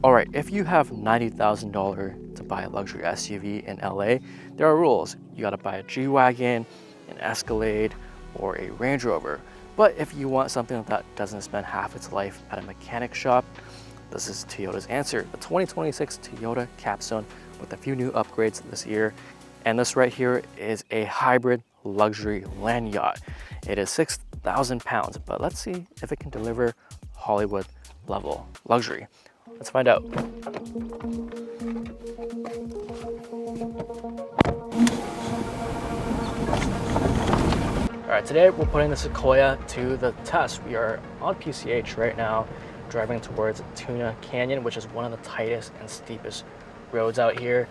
All right, if you have $90,000 to buy a luxury SUV in LA, there are rules. You gotta buy a G-Wagon, an Escalade, or a Range Rover. But if you want something that doesn't spend half its life at a mechanic shop, this is Toyota's answer. The 2026 Toyota Capstone with a few new upgrades this year. And this right here is a hybrid luxury land yacht. It is 6,000 pounds, but let's see if it can deliver Hollywood level luxury. Let's find out. All right, today we're putting the Sequoia to the test. We are on PCH right now, driving towards Tuna Canyon, which is one of the tightest and steepest roads out here.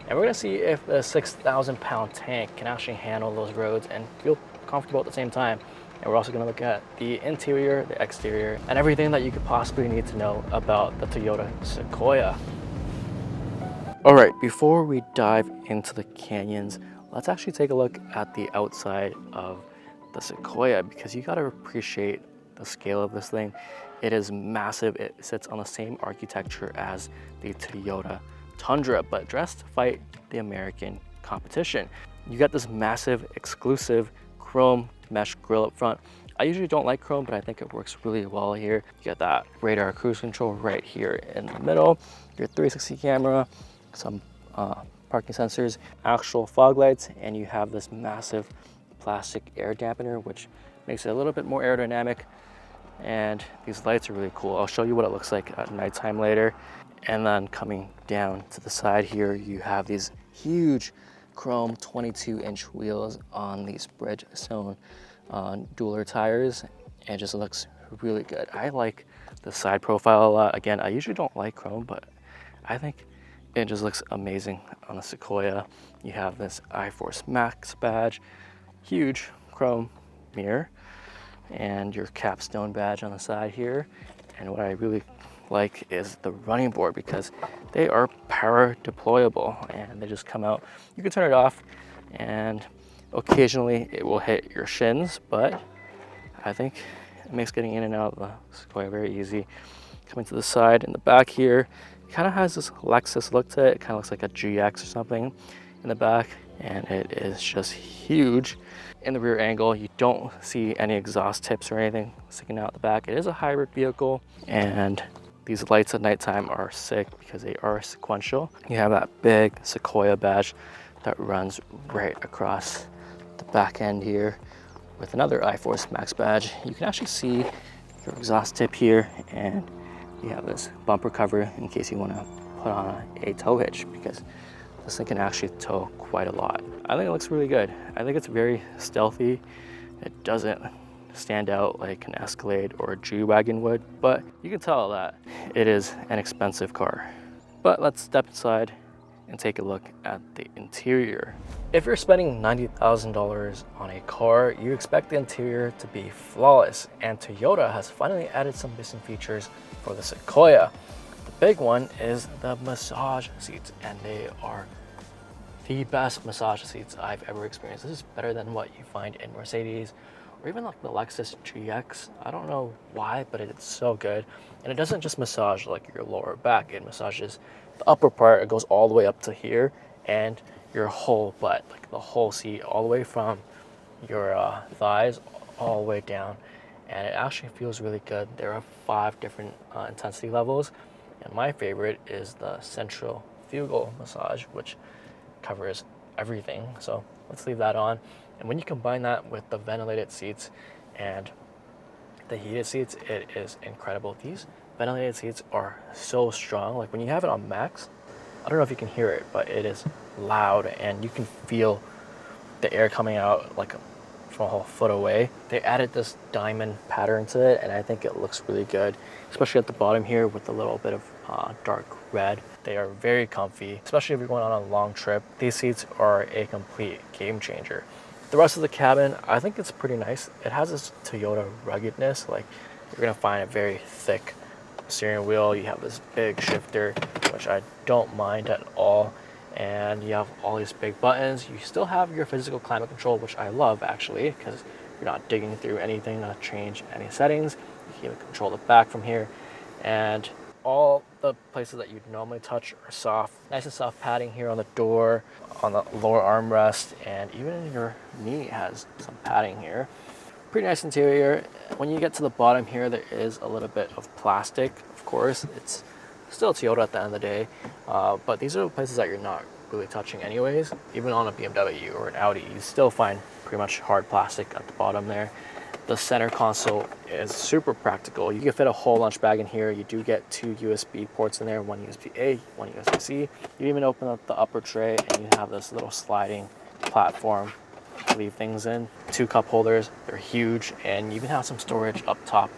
And we're gonna see if the 6,000 pound tank can actually handle those roads and feel comfortable at the same time. And we're also gonna look at the interior, the exterior, and everything that you could possibly need to know about the Toyota Sequoia. All right, before we dive into the canyons, let's actually take a look at the outside of the Sequoia, because you gotta appreciate the scale of this thing. It is massive. It sits on the same architecture as the Toyota Tundra, but dressed to fight the American competition. You got this massive, exclusive chrome mesh grille up front. I usually don't like chrome, but I think it works really well here. You got that radar cruise control right here in the middle, your 360 camera, some parking sensors, actual fog lights, and you have this massive plastic air dampener, which makes it a little bit more aerodynamic. And these lights are really cool. I'll show you what it looks like at nighttime later. And then coming down to the side here, you have these huge chrome 22-inch wheels on these Bridgestone dueler tires. And it just looks really good. I like the side profile a lot. Again, I usually don't like chrome, but I think it just looks amazing on the Sequoia. You have this iForce Max badge, huge chrome mirror, and your Capstone badge on the side here. And what I really like is the running board, because they are power deployable and they just come out. You can turn it off, and occasionally it will hit your shins, but I think it makes getting in and out of the Sequoia very easy. Coming to the side in the back here, it kind of has this Lexus look to it. It kind of looks like a GX or something in the back, and it is just huge. In the rear angle, you don't see any exhaust tips or anything sticking out the back. It is a hybrid vehicle, and these lights at nighttime are sick because they are sequential. You have that big Sequoia badge that runs right across the back end here with another iForce Max badge. You can actually see your exhaust tip here, and you have this bumper cover in case you want to put on a tow hitch, because this thing can actually tow quite a lot. I think it looks really good. I think it's very stealthy. It doesn't stand out like an Escalade or a G-Wagon would, but you can tell that it is an expensive car. But let's step inside and take a look at the interior. If you're spending $90,000 on a car, you expect the interior to be flawless, and Toyota has finally added some missing features for the Sequoia. The big one is the massage seats, and they are the best massage seats I've ever experienced. This is better than what you find in Mercedes or even like the Lexus GX. I don't know why, but it's so good. And it doesn't just massage like your lower back, it massages the upper part. It goes all the way up to here, and your whole butt, like the whole seat, all the way from your thighs all the way down. And it actually feels really good. There are 5 different intensity levels, and my favorite is the central fugal massage, which covers everything. So let's leave that on. And when you combine that with the ventilated seats and the heated seats, it is incredible. These ventilated seats are so strong. Like when you have it on max, I don't know if you can hear it, but it is loud, and you can feel the air coming out like from a whole foot away. They added this diamond pattern to it, and I think it looks really good, especially at the bottom here with a little bit of dark red. They are very comfy, especially if you're going on a long trip. These seats are a complete game changer. The rest of the cabin, I think it's pretty nice. It has this Toyota ruggedness. Like, you're gonna find a very thick steering wheel. You have this big shifter, which I don't mind at all. And you have all these big buttons. You still have your physical climate control, which I love actually, because you're not digging through anything to change any settings. You can even control the back from here. And all the places that you'd normally touch are soft. Nice and soft padding here on the door, on the lower armrest, and even in your knee has some padding here. Pretty nice interior. When you get to the bottom here, there is a little bit of plastic. Of course, it's still Toyota at the end of the day, but these are the places that you're not really touching anyways. Even on a BMW or an Audi, you still find pretty much hard plastic at the bottom there. The center console is super practical. You can fit a whole lunch bag in here. You do get 2 USB ports in there, one USB-A, one USB-C. You even open up the upper tray and you have this little sliding platform to leave things in. 2 cup holders, they're huge, and you even have some storage up top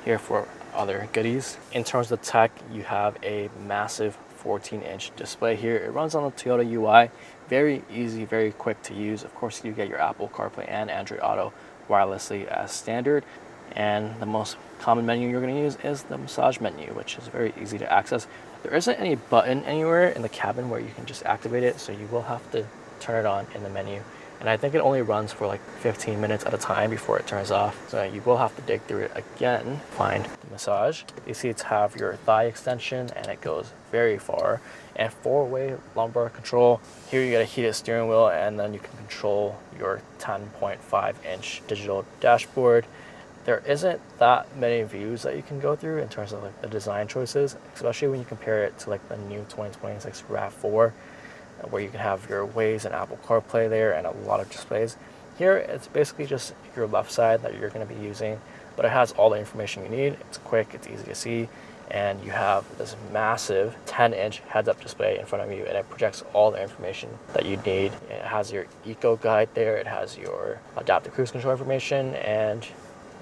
here for other goodies. In terms of tech, you have a massive 14-inch display here. It runs on the Toyota UI. Very easy, very quick to use. Of course, you get your Apple CarPlay and Android Auto wirelessly as standard, and the most common menu you're going to use is the massage menu, which is very easy to access. There isn't any button anywhere in the cabin where you can just activate it, so you will have to turn it on in the menu, and I think it only runs for like 15 minutes at a time before it turns off, so you will have to dig through it again. Find the massage. These seats have your thigh extension and it goes very far, and 4-way lumbar control. Here you get a heated steering wheel, and then you can control your 10.5-inch digital dashboard. There isn't that many views that you can go through in terms of like the design choices, especially when you compare it to like the new 2026 RAV4, where you can have your Waze and Apple CarPlay there and a lot of displays. Here it's basically just your left side that you're going to be using, but it has all the information you need. It's quick, it's easy to see, and you have this massive 10-inch heads-up display in front of you, and it projects all the information that you need. It has your eco guide there, it has your adaptive cruise control information, and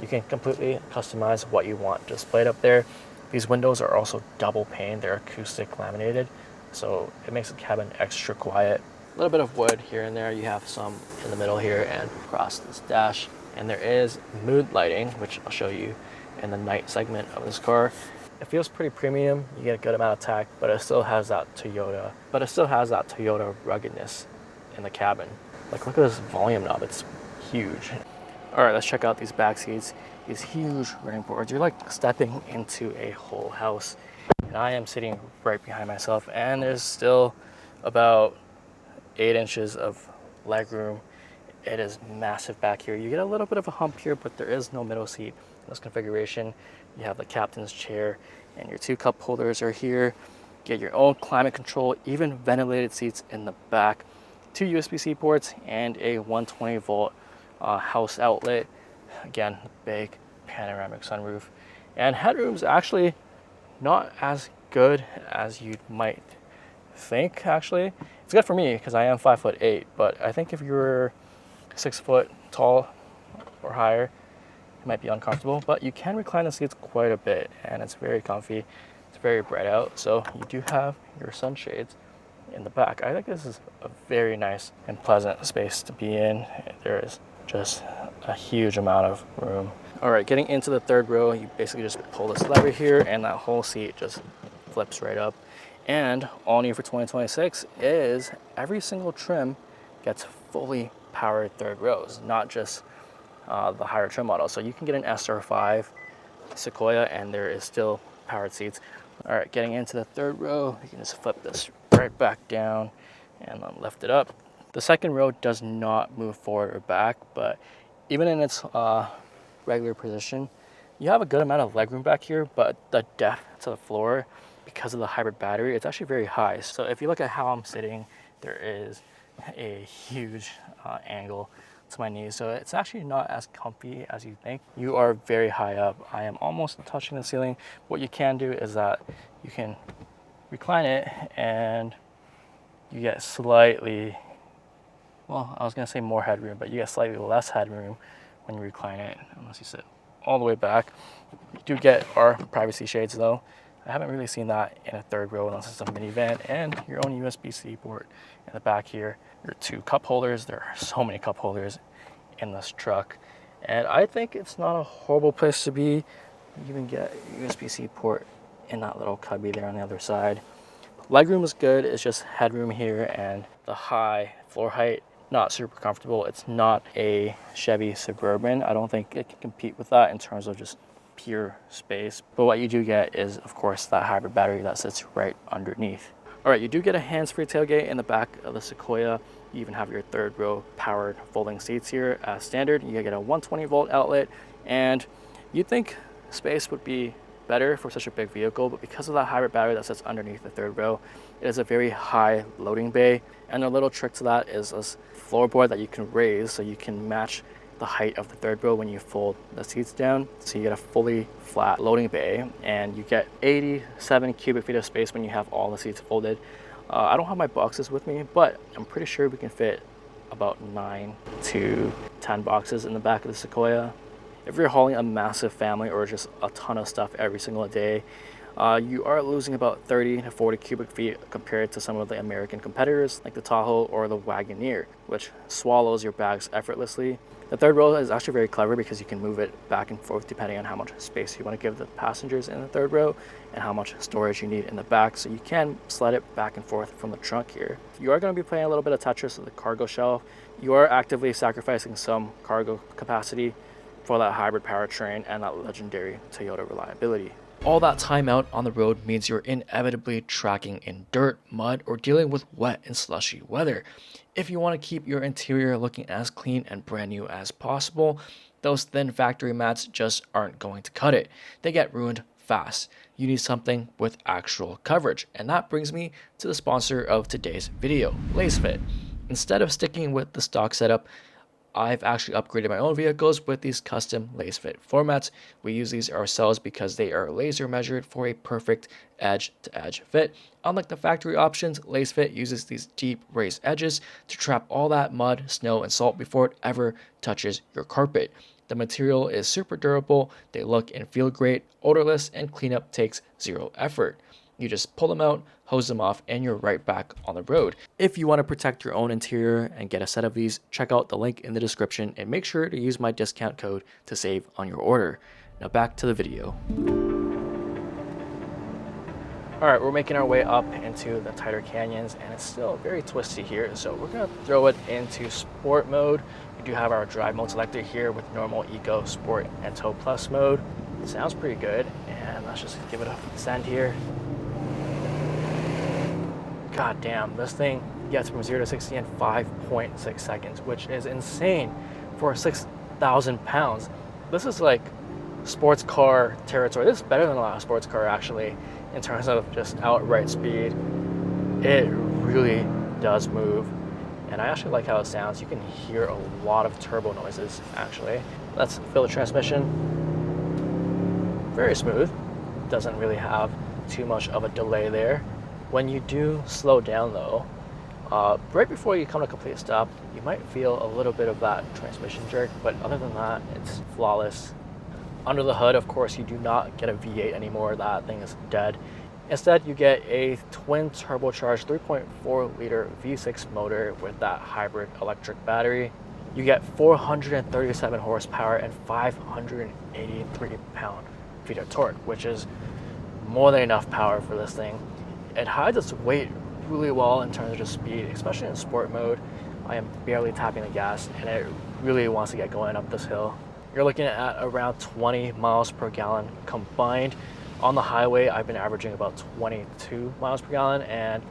you can completely customize what you want displayed up there. These windows are also double pane, they're acoustic laminated, so it makes the cabin extra quiet. A little bit of wood here and there. You have some in the middle here and across this dash, and there is mood lighting, which I'll show you in the night segment of this car. It feels pretty premium. You get a good amount of tech, but it still has that Toyota ruggedness in the cabin. Like, look at this volume knob, it's huge. All right, let's check out these back seats. These huge running boards. You're like stepping into a whole house. And I am sitting right behind myself, and there's still about 8 inches of leg room. It is massive back here. You get a little bit of a hump here, but there is no middle seat in this configuration. You have the captain's chair, and your 2 cup holders are here. Get your own climate control, even ventilated seats in the back. 2 USB-C ports and a 120 volt house outlet. Again, big panoramic sunroof. And headroom's actually not as good as you might think, actually. It's good for me because I am 5'8", but I think if you're 6 foot tall or higher, it might be uncomfortable, but you can recline the seats quite a bit, and it's very comfy. It's very bright out, so you do have your sunshades in the back. I think this is a very nice and pleasant space to be in. There is just a huge amount of room. All right, getting into the third row, you basically just pull this lever here, and that whole seat just flips right up. And all new for 2026 is every single trim gets fully powered third rows, not just the higher trim model. So you can get an SR5 Sequoia and there is still powered seats. All right, getting into the third row, you can just flip this right back down and then lift it up. The second row does not move forward or back, but even in its regular position, you have a good amount of legroom back here, but the depth to the floor, because of the hybrid battery, it's actually very high. So if you look at how I'm sitting, there is a huge angle to my knees, so it's actually not as comfy as you think. You are very high up. I am almost touching the ceiling. What you can do is that you can recline it and you get slightly, well, I was gonna say more headroom, but you get slightly less headroom when you recline it, unless you sit all the way back. You do get our privacy shades though. I haven't really seen that in a third row unless it's a minivan, and your own USB-C port in the back here. Your 2 cup holders. There are so many cup holders in this truck, and I think it's not a horrible place to be. You even get a USB-C port in that little cubby there on the other side. Legroom is good. It's just headroom here, and the high floor height, not super comfortable. It's not a Chevy Suburban. I don't think it can compete with that in terms of just pure space. But what you do get is, of course, that hybrid battery that sits right underneath. All right, you do get a hands-free tailgate in the back of the Sequoia. You even have your third row powered folding seats here as standard. You get a 120 volt outlet, and you'd think space would be better for such a big vehicle, but because of that hybrid battery that sits underneath the third row, it is a very high loading bay. And a little trick to that is this floorboard that you can raise so you can match the height of the third row when you fold the seats down. So you get a fully flat loading bay, and you get 87 cubic feet of space when you have all the seats folded. I don't have my boxes with me, but I'm pretty sure we can fit about 9 to 10 boxes in the back of the Sequoia. If you're hauling a massive family or just a ton of stuff every single day, you are losing about 30 to 40 cubic feet compared to some of the American competitors like the Tahoe or the Wagoneer, which swallows your bags effortlessly. The third row is actually very clever because you can move it back and forth depending on how much space you want to give the passengers in the third row and how much storage you need in the back. So you can slide it back and forth from the trunk here. You are going to be playing a little bit of Tetris with the cargo shelf. You are actively sacrificing some cargo capacity for that hybrid powertrain and that legendary Toyota reliability. All that time out on the road means you're inevitably tracking in dirt, mud, or dealing with wet and slushy weather. If you want to keep your interior looking as clean and brand new as possible, those thin factory mats just aren't going to cut it. They get ruined fast. You need something with actual coverage. And that brings me to the sponsor of today's video, Lasfit. Instead of sticking with the stock setup, I've actually upgraded my own vehicles with these custom Lasfit formats. We use these ourselves because they are laser measured for a perfect edge-to-edge fit. Unlike the factory options, Lasfit uses these deep raised edges to trap all that mud, snow, and salt before it ever touches your carpet. The material is super durable, they look and feel great, odorless, and cleanup takes zero effort. You just pull them out, hose them off, and you're right back on the road. If you want to protect your own interior and get a set of these, check out the link in the description and make sure to use my discount code to save on your order. Now back to the video. All right, we're making our way up into the tighter canyons, and it's still very twisty here, so we're gonna throw it into sport mode. We do have our drive mode selected here with normal, eco, sport, and tow plus mode. It sounds pretty good, and let's just give it a send here. God damn, this thing gets from 0 to 60 in 5.6 seconds, which is insane for 6,000 pounds. This is like sports car territory. This is better than a lot of sports car actually in terms of just outright speed. It really does move, and I actually like how it sounds. You can hear a lot of turbo noises actually. Let's feel the transmission. Very smooth. Doesn't really have too much of a delay there. When you do slow down though, right before you come to a complete stop, you might feel a little bit of that transmission jerk, but other than that, it's flawless. Under the hood, of course, you do not get a V8 anymore. That thing is dead. Instead, you get a twin turbocharged 3.4 liter V6 motor with that hybrid electric battery. You get 437 horsepower and 583 pound-feet of torque, which is more than enough power for this thing. It hides its weight really well in terms of just speed, especially in sport mode. I am barely tapping the gas, and it really wants to get going up this hill. You're looking at around 20 miles per gallon combined. On the highway, I've been averaging about 22 miles per gallon, and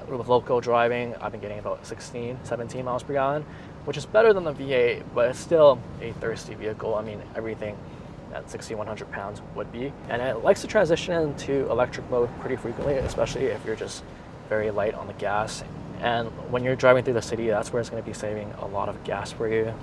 with local driving, I've been getting about 17 miles per gallon, which is better than the V8, but it's still a thirsty vehicle. I mean, everything at 6,100 pounds would be. And it likes to transition into electric mode pretty frequently, especially if you're just very light on the gas. And when you're driving through the city, that's where it's going to be saving a lot of gas for you.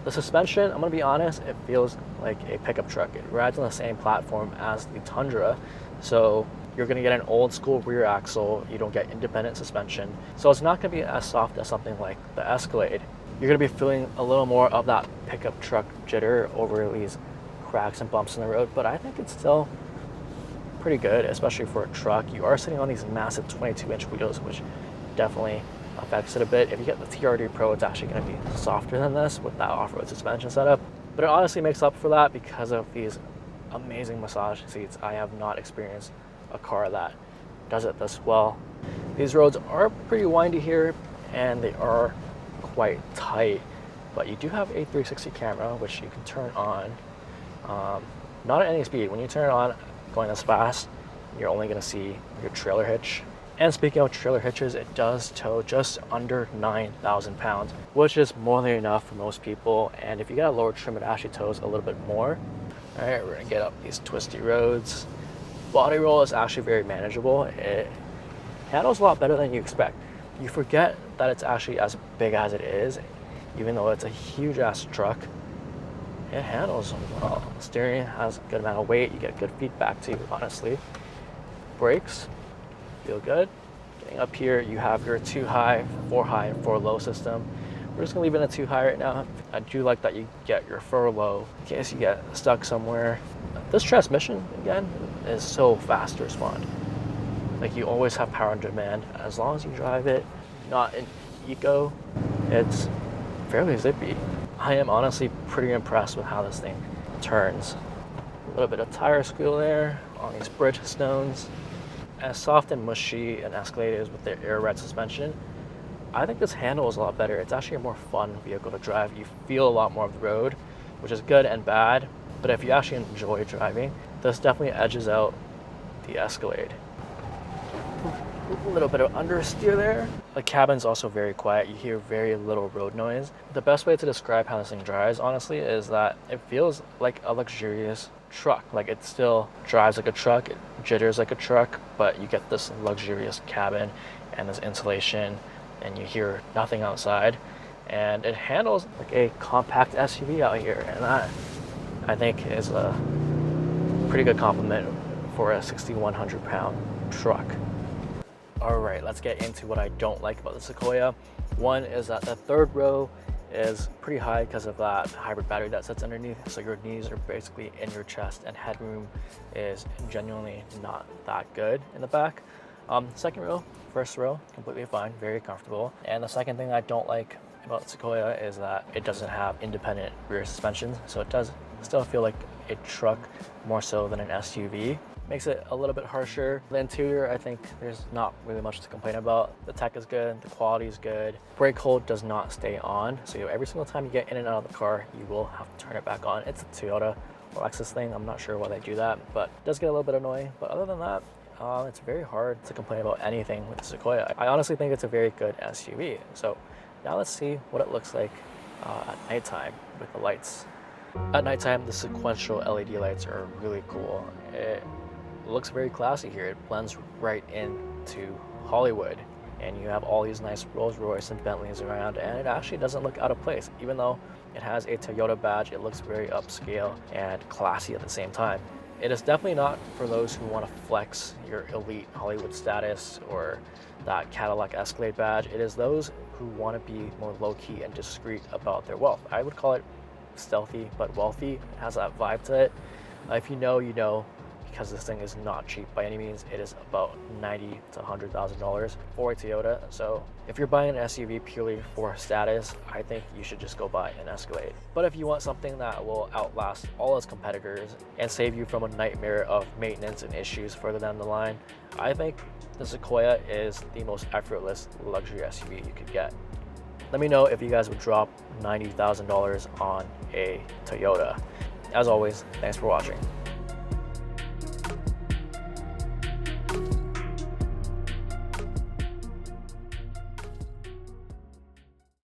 The suspension, I'm going to be honest, it feels like a pickup truck. It rides on the same platform as the Tundra, so you're going to get an old school rear axle. You don't get independent suspension, so it's not going to be as soft as something like the Escalade. You're going to be feeling a little more of that pickup truck jitter over these cracks and bumps in the road, but I think it's still pretty good, especially for a truck. You are sitting on these massive 22-inch wheels, which definitely affects it a bit. If you get the TRD Pro, it's actually going to be softer than this with that off-road suspension setup, but it honestly makes up for that because of these amazing massage seats. I have not experienced a car that does it this well. These roads are pretty windy here, and they are quite tight, but you do have a 360 camera, which you can turn on. not at any speed. When you turn it on going this fast, you're only gonna see your trailer hitch. And speaking of trailer hitches, it does tow just under 9,000 pounds, which is more than enough for most people. And if you got a lower trim, it actually tows a little bit more. All right, we're gonna get up these twisty roads. Body roll is actually very manageable. It handles a lot better than you expect. You forget that it's actually as big as it is, even though it's a huge ass truck. It handles well. Steering has a good amount of weight. You get good feedback too, honestly. Brakes feel good. Getting up here, you have your 2 high, 4 high, and 4 low system. We're just gonna leave it in a 2 high right now. I do like that you get your 4 low in case you get stuck somewhere. This transmission, again, is so fast to respond. Like, you always have power on demand. As long as you drive it, not in eco, it's fairly zippy. I am honestly pretty impressed with how this thing turns. A little bit of tire squeal there on these Bridgestones. As soft and mushy an Escalade is with the air ride suspension, I think this handles a lot better. It's actually a more fun vehicle to drive. You feel a lot more of the road, which is good and bad. But if you actually enjoy driving, this definitely edges out the Escalade. A little bit of understeer there. The cabin's also very quiet. You hear very little road noise. The best way to describe how this thing drives, honestly, is that it feels like a luxurious truck. Like, it still drives like a truck, it jitters like a truck, but you get this luxurious cabin and this insulation, and you hear nothing outside. And it handles like a compact SUV out here, and that, I think, is a pretty good compliment for a 6,100 pound truck. All right, let's get into what I don't like about the Sequoia. One is that the third row is pretty high because of that hybrid battery that sits underneath, so your knees are basically in your chest, and headroom is genuinely not that good in the back. Second row, first row, completely fine, very comfortable. And the second thing I don't like about the Sequoia is that it doesn't have independent rear suspension, so it does still feel like a truck more so than an SUV. Makes it a little bit harsher. The interior, I think there's not really much to complain about. The tech is good, the quality is good. Brake hold does not stay on, so every single time you get in and out of the car, you will have to turn it back on. It's a Toyota or Lexus thing. I'm not sure why they do that, but it does get a little bit annoying. But other than that, it's very hard to complain about anything with the Sequoia. I honestly think it's a very good SUV. So now let's see what it looks like at nighttime with the lights. At nighttime, the sequential LED lights are really cool. It looks very classy here. It blends right into Hollywood, and you have all these nice Rolls Royce and Bentleys around, and it actually doesn't look out of place. Even though it has a Toyota badge, it looks very upscale and classy at the same time. It is definitely not for those who want to flex your elite Hollywood status or that Cadillac Escalade badge. It is those who want to be more low-key and discreet about their wealth. I would call it stealthy but wealthy. It has that vibe to it. If you know, you know, because this thing is not cheap by any means. It is about $90,000 to $100,000 for a Toyota. So if you're buying an SUV purely for status, I think you should just go buy an Escalade. But if you want something that will outlast all its competitors and save you from a nightmare of maintenance and issues further down the line, I think the Sequoia is the most effortless luxury SUV you could get. Let me know if you guys would drop $90,000 on a Toyota. As always, thanks for watching.